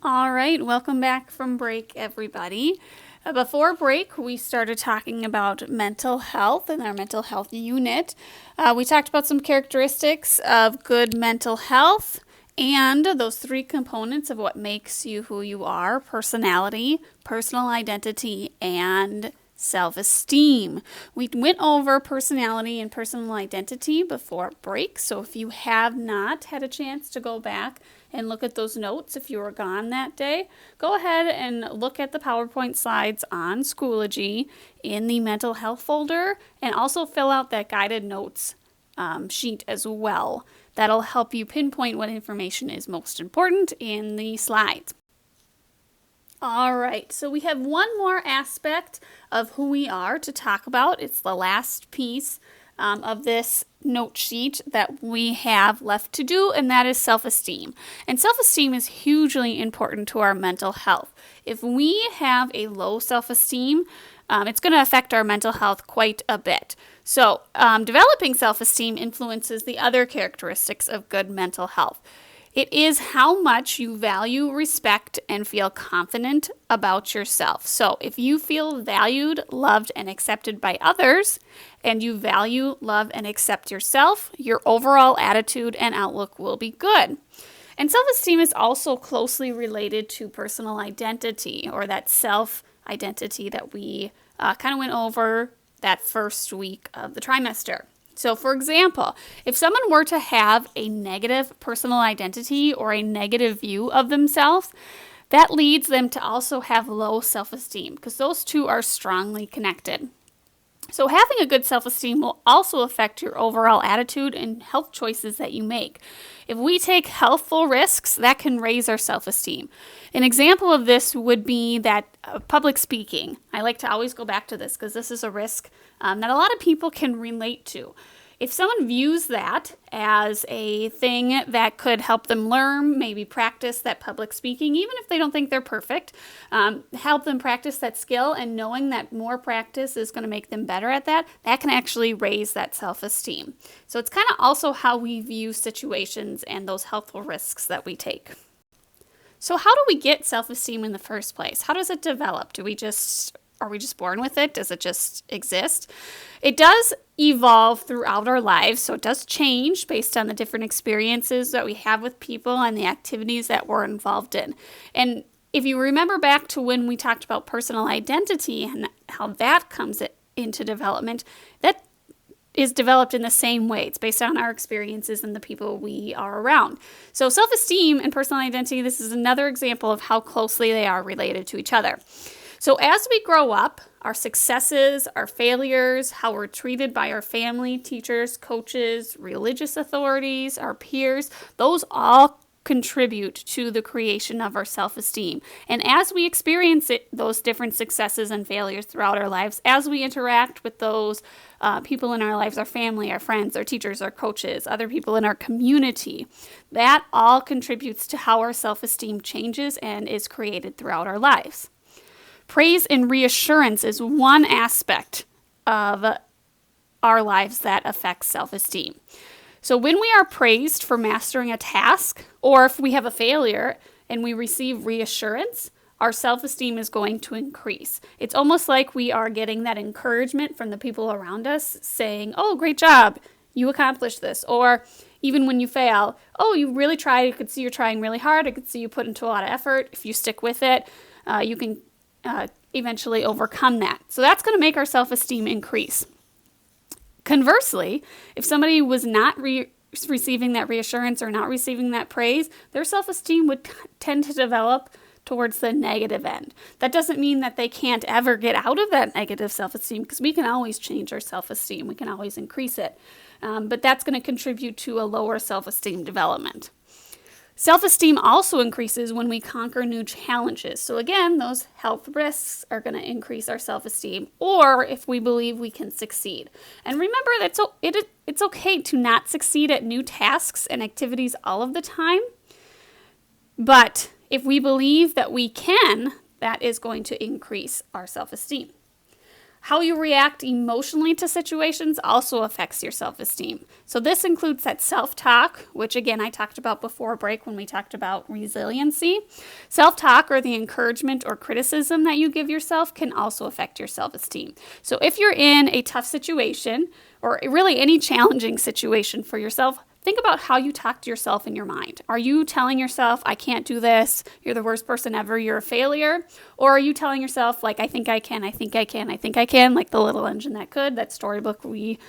All right, welcome back from break, everybody. Before break, we started talking about mental health in our mental health unit. We talked about some characteristics of good mental health and those three components of what makes you who you are: personality, personal identity, and self-esteem. We went over personality and personal identity before break, so if you have not had a chance to go back and look at those notes if you were gone that day, go ahead and look at the PowerPoint slides on Schoology in the mental health folder, and also fill out that guided notes sheet as well. That'll help you pinpoint what information is most important in the slides. All right, so we have one more aspect of who we are to talk about. It's the last piece of this note sheet that we have left to do, and that is self-esteem. And self-esteem is hugely important to our mental health. If we have a low self-esteem, it's going to affect our mental health quite a bit. So developing self-esteem influences the other characteristics of good mental health. It is how much you value, respect, and feel confident about yourself. So if you feel valued, loved, and accepted by others, and you value, love, and accept yourself, your overall attitude and outlook will be good. And self-esteem is also closely related to personal identity, or that self-identity that we kind of went over that first week of the trimester. So, for example, if someone were to have a negative personal identity or a negative view of themselves, that leads them to also have low self-esteem, because those two are strongly connected. So having a good self-esteem will also affect your overall attitude and health choices that you make. If we take healthful risks, that can raise our self-esteem. An example of this would be that public speaking. I like to always go back to this because this is a risk that a lot of people can relate to. If someone views that as a thing that could help them learn, maybe practice that public speaking, even if they don't think they're perfect, help them practice that skill, and knowing that more practice is going to make them better at that, that can actually raise that self-esteem. So it's kind of also how we view situations and those healthful risks that we take. So how do we get self-esteem in the first place? How does it develop? Are we just born with it? Does it just exist? It does evolve throughout our lives, so it does change based on the different experiences that we have with people and the activities that we're involved in. And if you remember back to when we talked about personal identity and how that comes into development, that is developed in the same way. It's based on our experiences and the people we are around. So self-esteem and personal identity, this is another example of how closely they are related to each other. So as we grow up, our successes, our failures, how we're treated by our family, teachers, coaches, religious authorities, our peers, those all contribute to the creation of our self-esteem. And as we experience those different successes and failures throughout our lives, as we interact with those people in our lives, our family, our friends, our teachers, our coaches, other people in our community, that all contributes to how our self-esteem changes and is created throughout our lives. Praise and reassurance is one aspect of our lives that affects self-esteem. So when we are praised for mastering a task, or if we have a failure and we receive reassurance, our self-esteem is going to increase. It's almost like we are getting that encouragement from the people around us saying, "Oh, great job, you accomplished this." Or even when you fail, "Oh, you really tried. I could see you're trying really hard. I could see you put into a lot of effort. If you stick with it, you can eventually overcome that." So that's going to make our self-esteem increase. Conversely, if somebody was not receiving that reassurance or not receiving that praise, their self-esteem would tend to develop towards the negative end. That doesn't mean that they can't ever get out of that negative self-esteem, because we can always change our self-esteem. We can always increase it. But that's going to contribute to a lower self-esteem development. Self-esteem also increases when we conquer new challenges. So again, those health risks are going to increase our self-esteem, or if we believe we can succeed. And remember that it's okay to not succeed at new tasks and activities all of the time. But if we believe that we can, that is going to increase our self-esteem. How you react emotionally to situations also affects your self-esteem. So this includes that self-talk, which again I talked about before break when we talked about resiliency. Self-talk, or the encouragement or criticism that you give yourself, can also affect your self-esteem. So if you're in a tough situation, or really any challenging situation for yourself, think about how you talk to yourself in your mind. Are you telling yourself, I can't do this, you're the worst person ever, you're a failure? Or are you telling yourself, like, I think I can, I think I can, I think I can, like The Little Engine That Could, that storybook we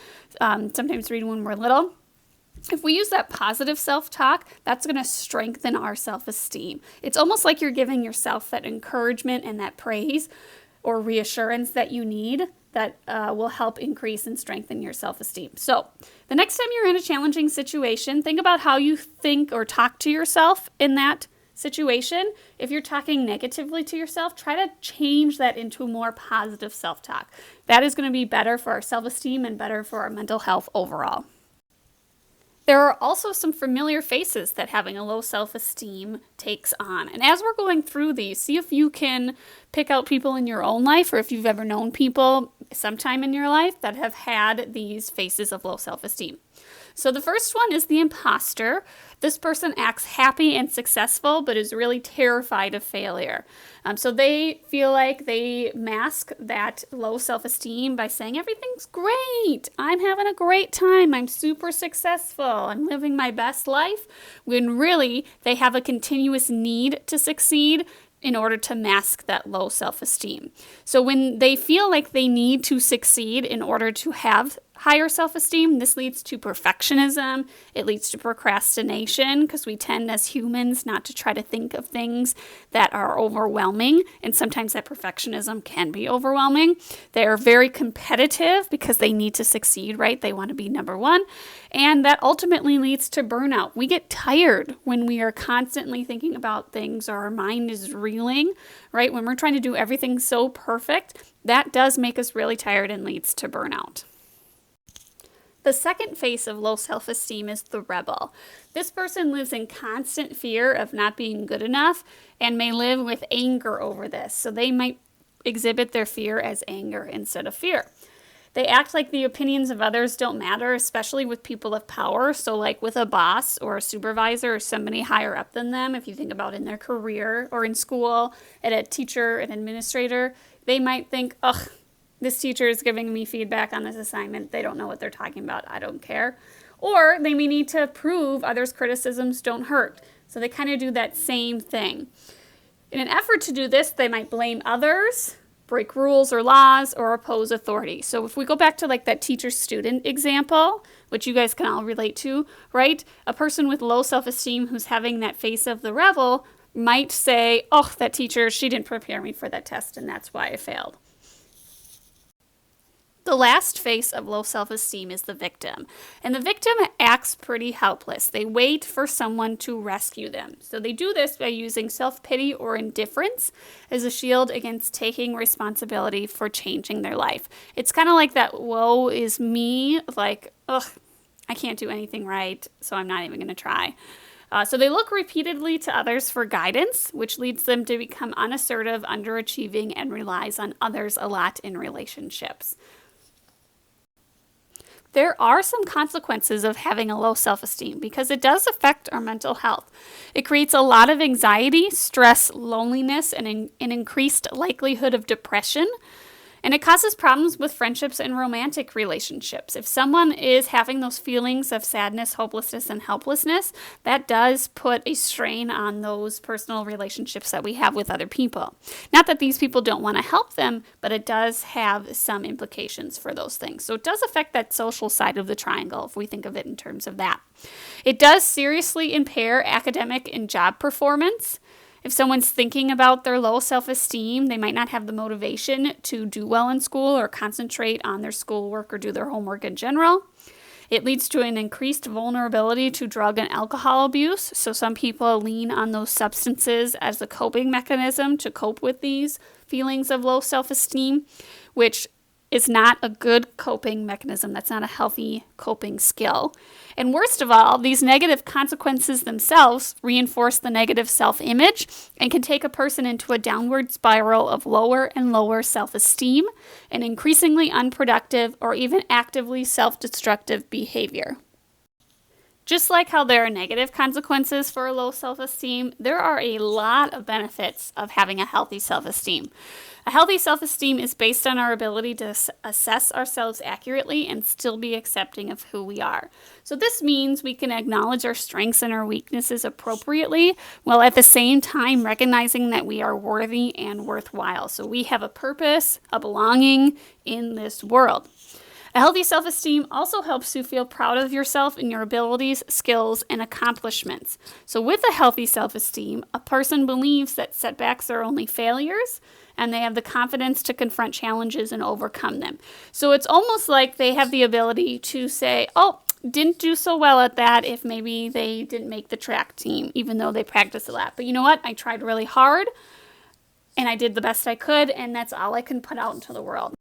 sometimes read when we're little? If we use that positive self-talk, that's going to strengthen our self-esteem. It's almost like you're giving yourself that encouragement and that praise or reassurance that you need that will help increase and strengthen your self-esteem. So the next time you're in a challenging situation, think about how you think or talk to yourself in that situation. If you're talking negatively to yourself, try to change that into more positive self-talk. That is going to be better for our self-esteem and better for our mental health overall. There are also some familiar faces that having a low self-esteem takes on. And as we're going through these, see if you can pick out people in your own life, or if you've ever known people sometime in your life that have had these faces of low self-esteem. So the first one is the imposter. This person acts happy and successful, but is really terrified of failure. So they feel like they mask that low self-esteem by saying, everything's great, I'm having a great time, I'm super successful, I'm living my best life, when really they have a continuous need to succeed in order to mask that low self-esteem. So when they feel like they need to succeed in order to have higher self-esteem, this leads to perfectionism. It leads to procrastination, because we tend as humans not to try to think of things that are overwhelming, and sometimes that perfectionism can be overwhelming. They're very competitive because they need to succeed, right? They want to be number one, and that ultimately leads to burnout. We get tired when we are constantly thinking about things, or our mind is reeling, right? When we're trying to do everything so perfect, that does make us really tired and leads to burnout. The second face of low self-esteem is the rebel. This person lives in constant fear of not being good enough and may live with anger over this. So they might exhibit their fear as anger instead of fear. They act like the opinions of others don't matter, especially with people of power. So like with a boss or a supervisor or somebody higher up than them, if you think about in their career or in school, at a teacher, an administrator, they might think, ugh, this teacher is giving me feedback on this assignment. They don't know what they're talking about. I don't care. Or they may need to prove others' criticisms don't hurt. So they kind of do that same thing. In an effort to do this, they might blame others, break rules or laws, or oppose authority. So if we go back to like that teacher-student example, which you guys can all relate to, right? A person with low self-esteem who's having that face of the rebel might say, oh, that teacher, she didn't prepare me for that test, and that's why I failed. The last face of low self-esteem is the victim. And the victim acts pretty helpless. They wait for someone to rescue them. So they do this by using self-pity or indifference as a shield against taking responsibility for changing their life. It's kind of like that woe is me, like, ugh, I can't do anything right, so I'm not even going to try. So they look repeatedly to others for guidance, which leads them to become unassertive, underachieving, and relies on others a lot in relationships. There are some consequences of having a low self-esteem because it does affect our mental health. It creates a lot of anxiety, stress, loneliness, and an increased likelihood of depression. And it causes problems with friendships and romantic relationships. If someone is having those feelings of sadness, hopelessness, and helplessness, that does put a strain on those personal relationships that we have with other people. Not that these people don't want to help them, but it does have some implications for those things. So it does affect that social side of the triangle, if we think of it in terms of that. It does seriously impair academic and job performance. If someone's thinking about their low self-esteem, they might not have the motivation to do well in school or concentrate on their schoolwork or do their homework in general. It leads to an increased vulnerability to drug and alcohol abuse. So some people lean on those substances as a coping mechanism to cope with these feelings of low self-esteem, which is not a good coping mechanism. That's not a healthy coping skill. And worst of all, these negative consequences themselves reinforce the negative self-image and can take a person into a downward spiral of lower and lower self-esteem and increasingly unproductive or even actively self-destructive behavior. Just like how there are negative consequences for low self-esteem, there are a lot of benefits of having a healthy self-esteem. A healthy self-esteem is based on our ability to assess ourselves accurately and still be accepting of who we are. So this means we can acknowledge our strengths and our weaknesses appropriately, while at the same time recognizing that we are worthy and worthwhile. So we have a purpose, a belonging in this world. A healthy self-esteem also helps you feel proud of yourself and your abilities, skills, and accomplishments. So with a healthy self-esteem, a person believes that setbacks are only failures, and they have the confidence to confront challenges and overcome them. So it's almost like they have the ability to say, oh, didn't do so well at that if maybe they didn't make the track team, even though they practiced a lot. But you know what? I tried really hard, and I did the best I could, and that's all I can put out into the world.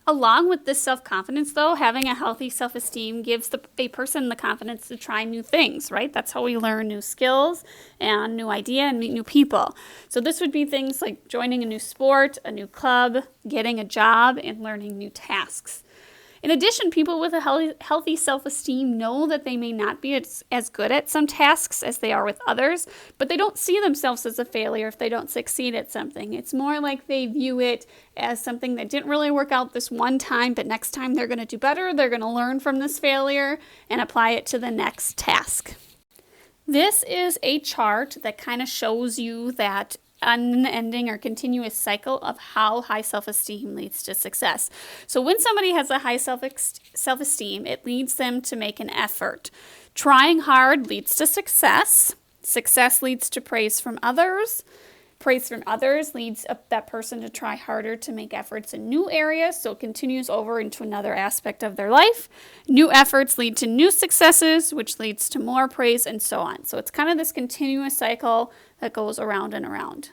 Along with this self-confidence, though, having a healthy self-esteem gives a person the confidence to try new things, right? That's how we learn new skills and new ideas and meet new people. So this would be things like joining a new sport, a new club, getting a job, and learning new tasks. In addition, people with a healthy self-esteem know that they may not be as good at some tasks as they are with others, but they don't see themselves as a failure if they don't succeed at something. It's more like they view it as something that didn't really work out this one time, but next time they're going to do better. They're going to learn from this failure and apply it to the next task. This is a chart that kind of shows you that unending or continuous cycle of how high self-esteem leads to success. So when somebody has a high self-esteem, it leads them to make an effort. Trying hard leads to success. Success leads to praise from others. Praise from others leads that person to try harder to make efforts in new areas, so it continues over into another aspect of their life. New efforts lead to new successes, which leads to more praise, and so on. So it's kind of this continuous cycle that goes around and around.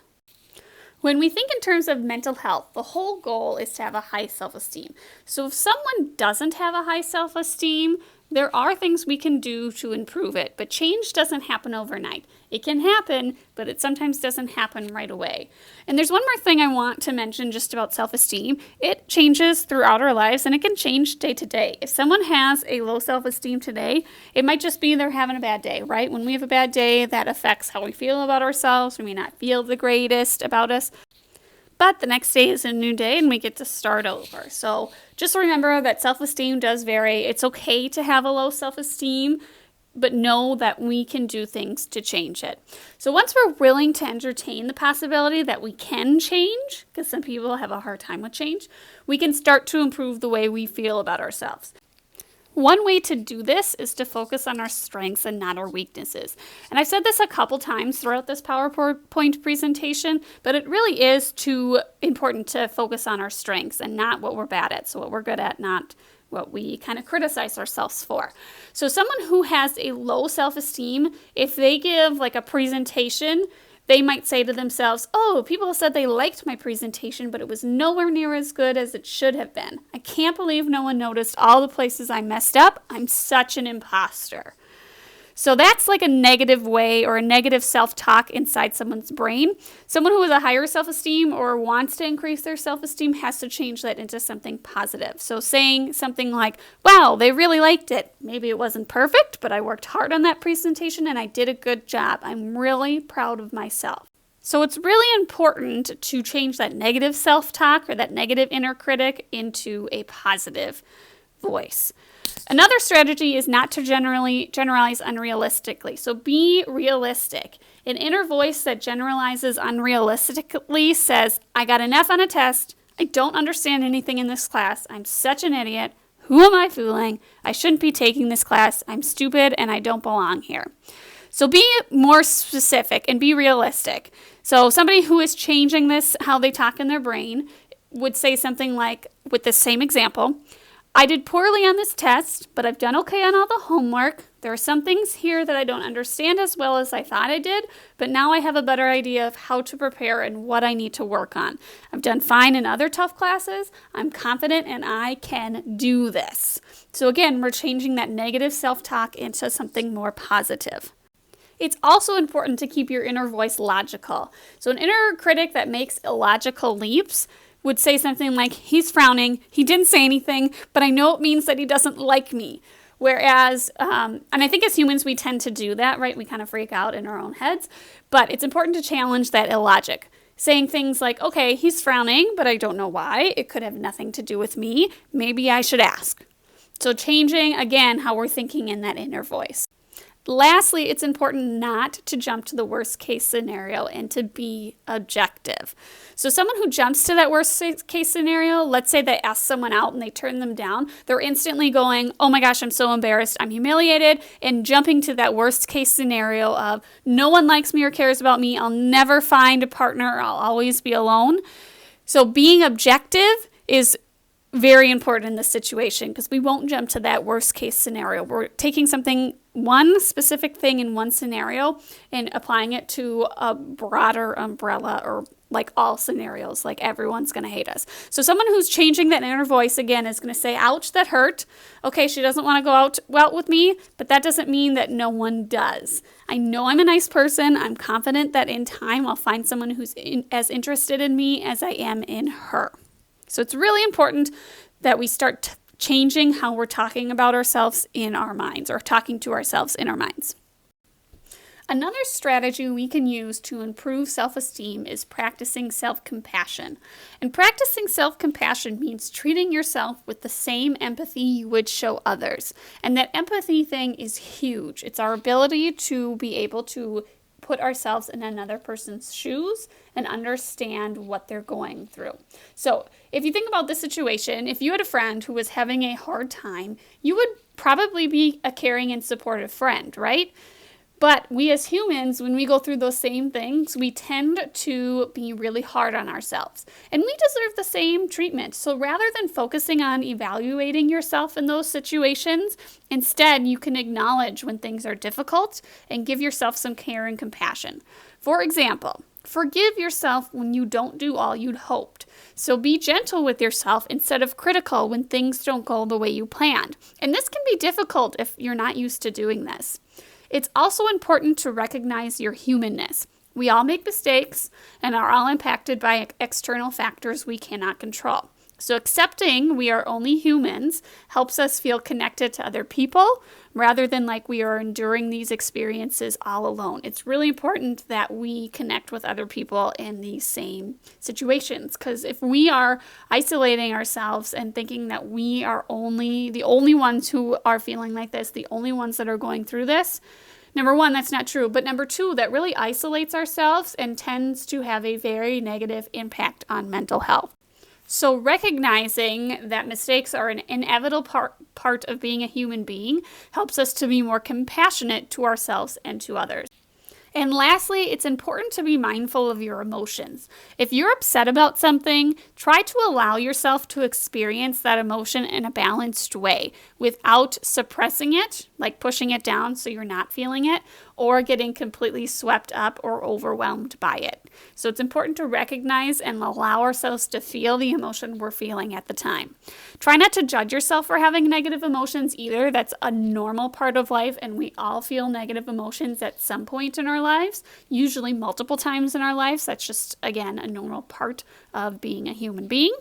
When we think in terms of mental health, the whole goal is to have a high self-esteem. So if someone doesn't have a high self-esteem, there are things we can do to improve it, but change doesn't happen overnight. It can happen, but it sometimes doesn't happen right away. And there's one more thing I want to mention just about self-esteem. It changes throughout our lives, and it can change day to day. If someone has a low self-esteem today, it might just be they're having a bad day, right? When we have a bad day, that affects how we feel about ourselves. We may not feel the greatest about us. But the next day is a new day and we get to start over. So just remember that self-esteem does vary. It's okay to have a low self-esteem, but know that we can do things to change it. So once we're willing to entertain the possibility that we can change, because some people have a hard time with change, we can start to improve the way we feel about ourselves. One way to do this is to focus on our strengths and not our weaknesses. And I've said this a couple times throughout this PowerPoint presentation, but it really is too important to focus on our strengths and not what we're bad at. So what we're good at, not what we kind of criticize ourselves for. So someone who has a low self-esteem, if they give like a presentation, they might say to themselves, oh, people said they liked my presentation, but it was nowhere near as good as it should have been. I can't believe no one noticed all the places I messed up. I'm such an imposter. So that's like a negative way or a negative self-talk inside someone's brain. Someone who has a higher self-esteem or wants to increase their self-esteem has to change that into something positive. So saying something like, wow, they really liked it. Maybe it wasn't perfect, but I worked hard on that presentation and I did a good job. I'm really proud of myself. So it's really important to change that negative self-talk or that negative inner critic into a positive voice. Another strategy is not to generalize unrealistically. So be realistic. An inner voice that generalizes unrealistically says, I got an F on a test. I don't understand anything in this class. I'm such an idiot. Who am I fooling? I shouldn't be taking this class. I'm stupid and I don't belong here. So be more specific and be realistic. So somebody who is changing this, how they talk in their brain, would say something like, with the same example, I did poorly on this test, but I've done okay on all the homework. There are some things here that I don't understand as well as I thought I did, but now I have a better idea of how to prepare and what I need to work on. I've done fine in other tough classes. I'm confident and I can do this. So again, we're changing that negative self-talk into something more positive. It's also important to keep your inner voice logical. So an inner critic that makes illogical leaps would say something like, he's frowning, he didn't say anything, but I know it means that he doesn't like me. Whereas, and I think as humans we tend to do that, right? We kind of freak out in our own heads, but it's important to challenge that illogic. Saying things like, okay, he's frowning, but I don't know why. It could have nothing to do with me. Maybe I should ask. So changing, again, how we're thinking in that inner voice. Lastly, it's important not to jump to the worst case scenario and to be objective. So someone who jumps to that worst case scenario, let's say they ask someone out and they turn them down, they're instantly going, oh my gosh, I'm so embarrassed, I'm humiliated, and jumping to that worst case scenario of no one likes me or cares about me, I'll never find a partner, I'll always be alone. So being objective is very important in this situation because we won't jump to that worst case scenario. We're taking one specific thing in one scenario and applying it to a broader umbrella or like all scenarios, like everyone's going to hate us. So someone who's changing that inner voice again is going to say, ouch, that hurt. Okay, she doesn't want to go out with me, but that doesn't mean that no one does. I know I'm a nice person. I'm confident that in time I'll find someone who's as interested in me as I am in her. So it's really important that we start changing how we're talking about ourselves in our minds or talking to ourselves in our minds. Another strategy we can use to improve self-esteem is practicing self-compassion. And practicing self-compassion means treating yourself with the same empathy you would show others. And that empathy thing is huge. It's our ability to be able to put ourselves in another person's shoes and understand what they're going through. So if you think about this situation, if you had a friend who was having a hard time, you would probably be a caring and supportive friend, right? But we as humans, when we go through those same things, we tend to be really hard on ourselves. And we deserve the same treatment. So rather than focusing on evaluating yourself in those situations, instead you can acknowledge when things are difficult and give yourself some care and compassion. For example, forgive yourself when you don't do all you'd hoped. So be gentle with yourself instead of critical when things don't go the way you planned. And this can be difficult if you're not used to doing this. It's also important to recognize your humanness. We all make mistakes and are all impacted by external factors we cannot control. So accepting we are only humans helps us feel connected to other people rather than like we are enduring these experiences all alone. It's really important that we connect with other people in these same situations because if we are isolating ourselves and thinking that we are the only ones who are feeling like this, the only ones that are going through this, number one, that's not true. But number two, that really isolates ourselves and tends to have a very negative impact on mental health. So recognizing that mistakes are an inevitable part of being a human being helps us to be more compassionate to ourselves and to others. And lastly, it's important to be mindful of your emotions. If you're upset about something, try to allow yourself to experience that emotion in a balanced way without suppressing it, like pushing it down so you're not feeling it, or getting completely swept up or overwhelmed by it. So it's important to recognize and allow ourselves to feel the emotion we're feeling at the time. Try not to judge yourself for having negative emotions either. That's a normal part of life, and we all feel negative emotions at some point in our lives, usually multiple times in our lives. That's just, again, a normal part of being a human being.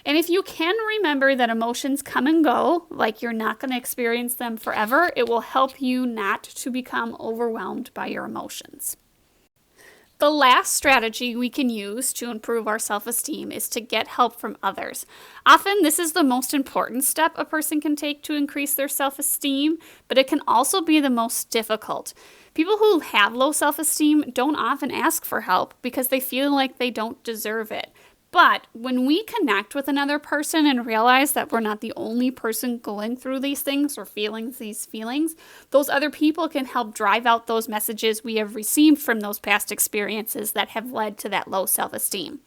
And if you can remember that emotions come and go, like you're not going to experience them forever, it will help you not to become overwhelmed by your emotions. The last strategy we can use to improve our self-esteem is to get help from others. Often, this is the most important step a person can take to increase their self-esteem, but it can also be the most difficult. People who have low self-esteem don't often ask for help because they feel like they don't deserve it. But when we connect with another person and realize that we're not the only person going through these things or feeling these feelings, those other people can help drive out those messages we have received from those past experiences that have led to that low self-esteem.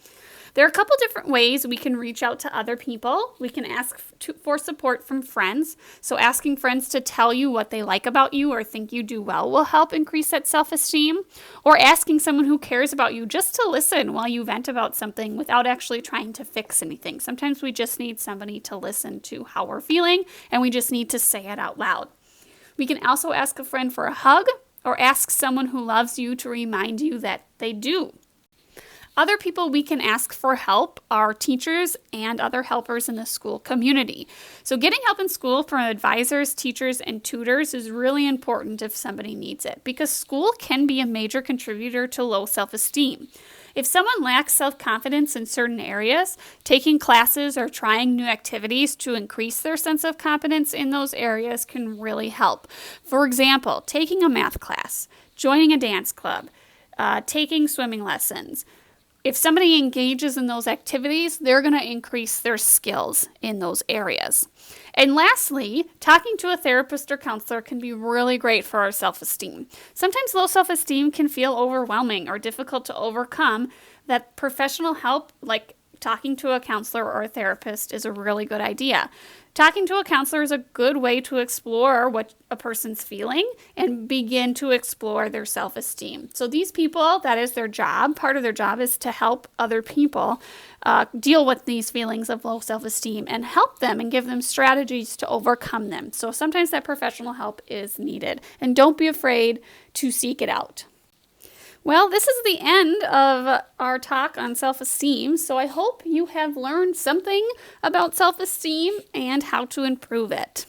There are a couple different ways we can reach out to other people. We can ask for support from friends. So asking friends to tell you what they like about you or think you do well will help increase that self-esteem. Or asking someone who cares about you just to listen while you vent about something without actually trying to fix anything. Sometimes we just need somebody to listen to how we're feeling, and we just need to say it out loud. We can also ask a friend for a hug or ask someone who loves you to remind you that they do. Other people we can ask for help are teachers and other helpers in the school community. So getting help in school from advisors, teachers, and tutors is really important if somebody needs it, because school can be a major contributor to low self-esteem. If someone lacks self-confidence in certain areas, taking classes or trying new activities to increase their sense of confidence in those areas can really help. For example, taking a math class, joining a dance club, taking swimming lessons. If somebody engages in those activities, they're going to increase their skills in those areas. And lastly, talking to a therapist or counselor can be really great for our self-esteem. Sometimes low self-esteem can feel overwhelming or difficult to overcome. That professional help, like talking to a counselor or a therapist, is a really good idea. Talking to a counselor is a good way to explore what a person's feeling and begin to explore their self-esteem. So these people, that is their job. Part of their job is to help other people deal with these feelings of low self-esteem and help them and give them strategies to overcome them. So sometimes that professional help is needed. And don't be afraid to seek it out. Well, this is the end of our talk on self-esteem, so I hope you have learned something about self-esteem and how to improve it.